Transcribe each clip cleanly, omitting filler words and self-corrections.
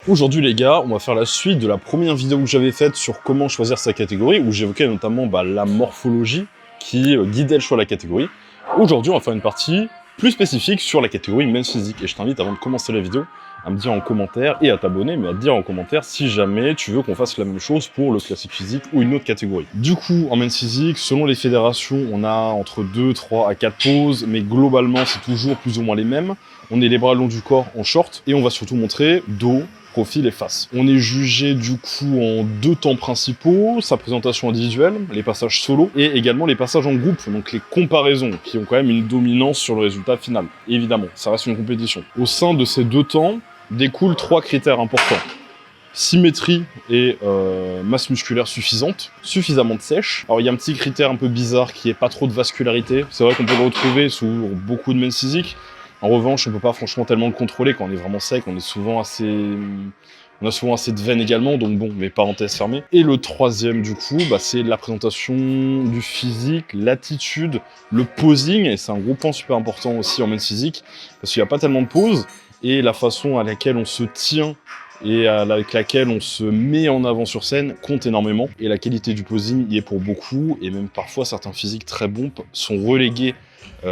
Aujourd'hui les gars, on va faire la suite de la première vidéo que j'avais faite sur comment choisir sa catégorie, où j'évoquais notamment la morphologie qui guidait le choix de la catégorie. Aujourd'hui on va faire une partie plus spécifique sur la catégorie Men's Physique, et je t'invite avant de commencer la vidéo à me dire en commentaire, et à t'abonner, mais à te dire en commentaire si jamais tu veux qu'on fasse la même chose pour le classique physique ou une autre catégorie. Du coup, en Men's Physique, selon les fédérations, on a entre 2, 3 à 4 poses, mais globalement c'est toujours plus ou moins les mêmes. On est les bras longs du corps en short, et on va surtout montrer dos, profil et face. On est jugé du coup en 2 temps principaux, sa présentation individuelle, les passages solo, et également les passages en groupe, donc les comparaisons, qui ont quand même une dominance sur le résultat final. Évidemment, ça reste une compétition. Au sein de ces 2 temps, découlent 3 critères importants. Symétrie et masse musculaire suffisante, suffisamment de sèche. Alors il y a un petit critère un peu bizarre qui est pas trop de vascularité. C'est vrai qu'on peut le retrouver sous beaucoup de Men's Physique. En revanche, on peut pas franchement tellement le contrôler quand on est vraiment sec. On a souvent assez de veines également, donc bon, mais parenthèses fermées. Et le troisième du coup, c'est la présentation du physique, l'attitude, le posing, et c'est un gros point super important aussi en Men's Physique, parce qu'il n'y a pas tellement de poses, et la façon à laquelle on se tient et avec laquelle on se met en avant sur scène compte énormément. Et la qualité du posing y est pour beaucoup, et même parfois certains physiques très bons sont relégués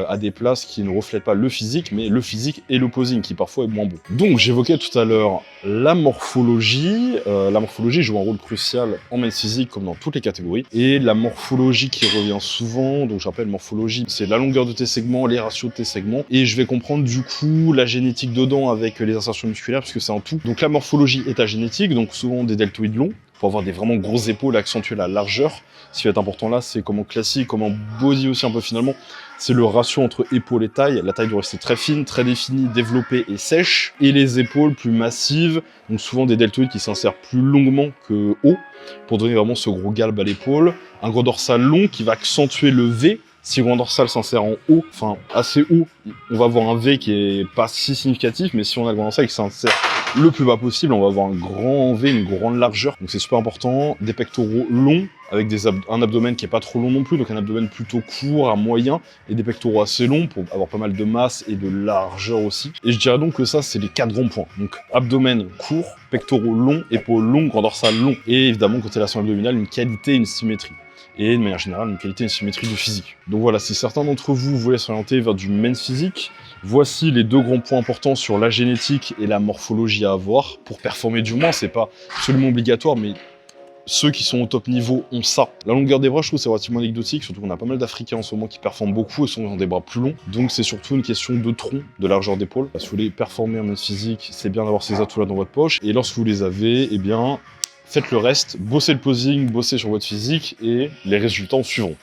à des places qui ne reflètent pas le physique, mais le physique et le posing, qui parfois est moins bon. Donc j'évoquais tout à l'heure la morphologie. La morphologie joue un rôle crucial en Men's Physique comme dans toutes les catégories. Et la morphologie qui revient souvent, donc je rappelle morphologie, c'est la longueur de tes segments, les ratios de tes segments. Et je vais comprendre du coup la génétique dedans avec les insertions musculaires, parce que c'est un tout. Donc la morphologie est ta génétique, donc souvent des deltoïdes longs, pour avoir des vraiment grosses épaules, accentuer la largeur. Ce qui va être important là, c'est comment classique, comment body aussi un peu finalement, c'est le ratio entre épaules et taille. La taille doit rester très fine, très définie, développée et sèche. Et les épaules plus massives, donc souvent des deltoïdes qui s'insèrent plus longuement que haut, pour donner vraiment ce gros galbe à l'épaule. Un gros dorsal long qui va accentuer le V. Si le grand dorsal s'insère en haut, enfin assez haut, on va avoir un V qui est pas si significatif, mais si on a le grand dorsal qui s'insère le plus bas possible, on va avoir un grand V, une grande largeur. Donc c'est super important. Des pectoraux longs, avec un abdomen qui est pas trop long non plus, donc un abdomen plutôt court à moyen, et des pectoraux assez longs pour avoir pas mal de masse et de largeur aussi. Et je dirais donc que ça, c'est les 4 grands points. Donc abdomen court, pectoraux longs, épaules longues, grand dorsal long, et évidemment côté relation abdominale, une qualité, une symétrie. Et de manière générale, une qualité et une symétrie du physique. Donc voilà, si certains d'entre vous voulaient s'orienter vers du Men's Physique, voici les 2 grands points importants sur la génétique et la morphologie à avoir. Pour performer du moins, c'est pas absolument obligatoire, mais ceux qui sont au top niveau ont ça. La longueur des bras, je trouve, c'est relativement anecdotique, surtout qu'on a pas mal d'Africains en ce moment qui performent beaucoup et sont dans des bras plus longs. Donc c'est surtout une question de tronc, de largeur d'épaule. Si vous voulez performer en Men's Physique, c'est bien d'avoir ces atouts-là dans votre poche. Et lorsque vous les avez, eh bien, faites le reste, bossez le posing, bossez sur votre physique, et les résultats en suivront.